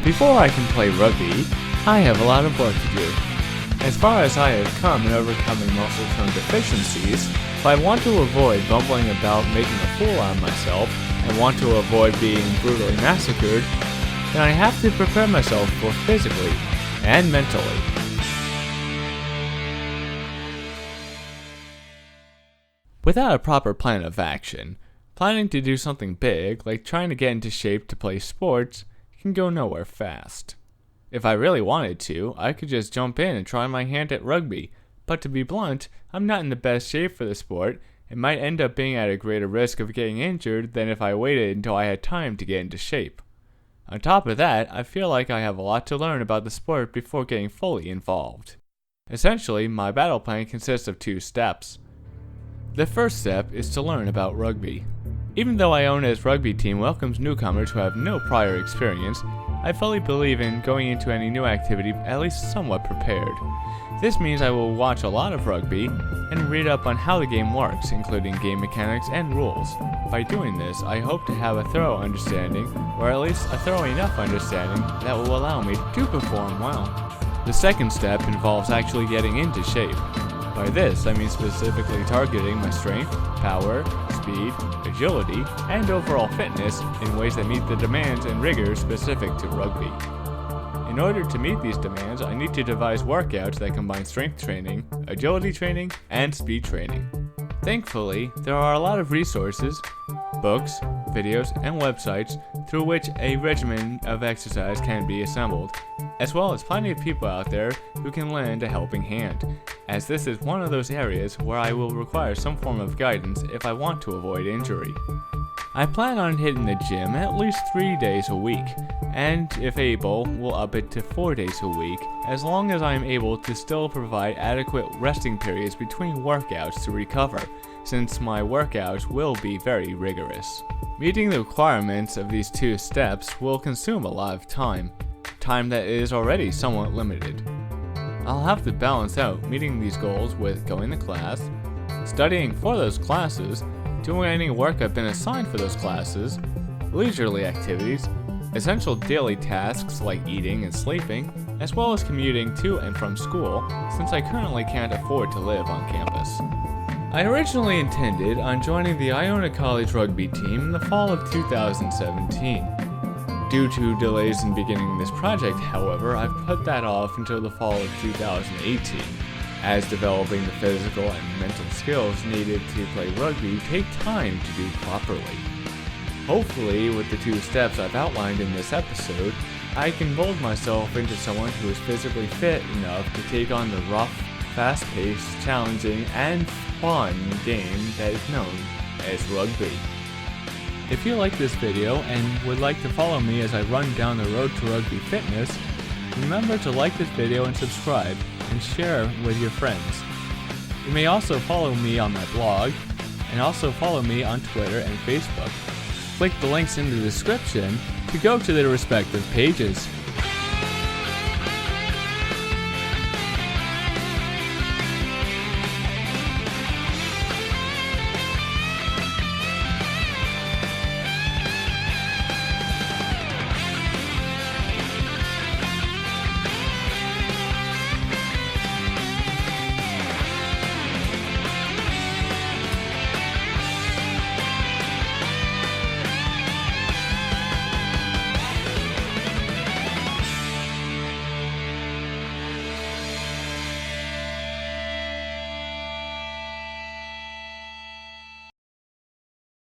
Before I can play rugby, I have a lot of work to do. As far as I have come in overcoming muscle tone deficiencies, if I want to avoid bumbling about making a fool out of myself and want to avoid being brutally massacred, then I have to prepare myself both physically and mentally. Without a proper plan of action, planning to do something big, like trying to get into shape to play sports, can go nowhere fast. If I really wanted to, I could just jump in and try my hand at rugby, but to be blunt, I'm not in the best shape for the sport and might end up being at a greater risk of getting injured than if I waited until I had time to get into shape. On top of that, I feel like I have a lot to learn about the sport before getting fully involved. Essentially, my battle plan consists of 2 steps. The first step is to learn about rugby. Even though Iona's rugby team welcomes newcomers who have no prior experience, I fully believe in going into any new activity at least somewhat prepared. This means I will watch a lot of rugby and read up on how the game works, including game mechanics and rules. By doing this, I hope to have a thorough understanding, or at least a thorough enough understanding that will allow me to perform well. The second step involves actually getting into shape. By this, I mean specifically targeting my strength, power, speed, agility, and overall fitness in ways that meet the demands and rigors specific to rugby. In order to meet these demands, I need to devise workouts that combine strength training, agility training, and speed training. Thankfully, there are a lot of resources, books, videos, and websites through which a regimen of exercise can be assembled, as well as plenty of people out there who can lend a helping hand, as this is one of those areas where I will require some form of guidance if I want to avoid injury. I plan on hitting the gym at least 3 days a week, and if able, will up it to 4 days a week, as long as I am able to still provide adequate resting periods between workouts to recover, since my workouts will be very rigorous. Meeting the requirements of these 2 steps will consume a lot of time that is already somewhat limited. I'll have to balance out meeting these goals with going to class, studying for those classes, doing any work I've been assigned for those classes, leisurely activities, essential daily tasks like eating and sleeping, as well as commuting to and from school, since I currently can't afford to live on campus. I originally intended on joining the Iona College rugby team in the fall of 2017. Due to delays in beginning this project, however, I've put that off until the fall of 2018, as developing the physical and mental skills needed to play rugby take time to do properly. Hopefully, with the 2 steps I've outlined in this episode, I can mold myself into someone who is physically fit enough to take on the rough, fast-paced, challenging, and fun game that is known as rugby. If you like this video and would like to follow me as I run down the road to Rugby Fitness, remember to like this video and subscribe, and share with your friends. You may also follow me on my blog, and also follow me on Twitter and Facebook. Click the links in the description to go to their respective pages.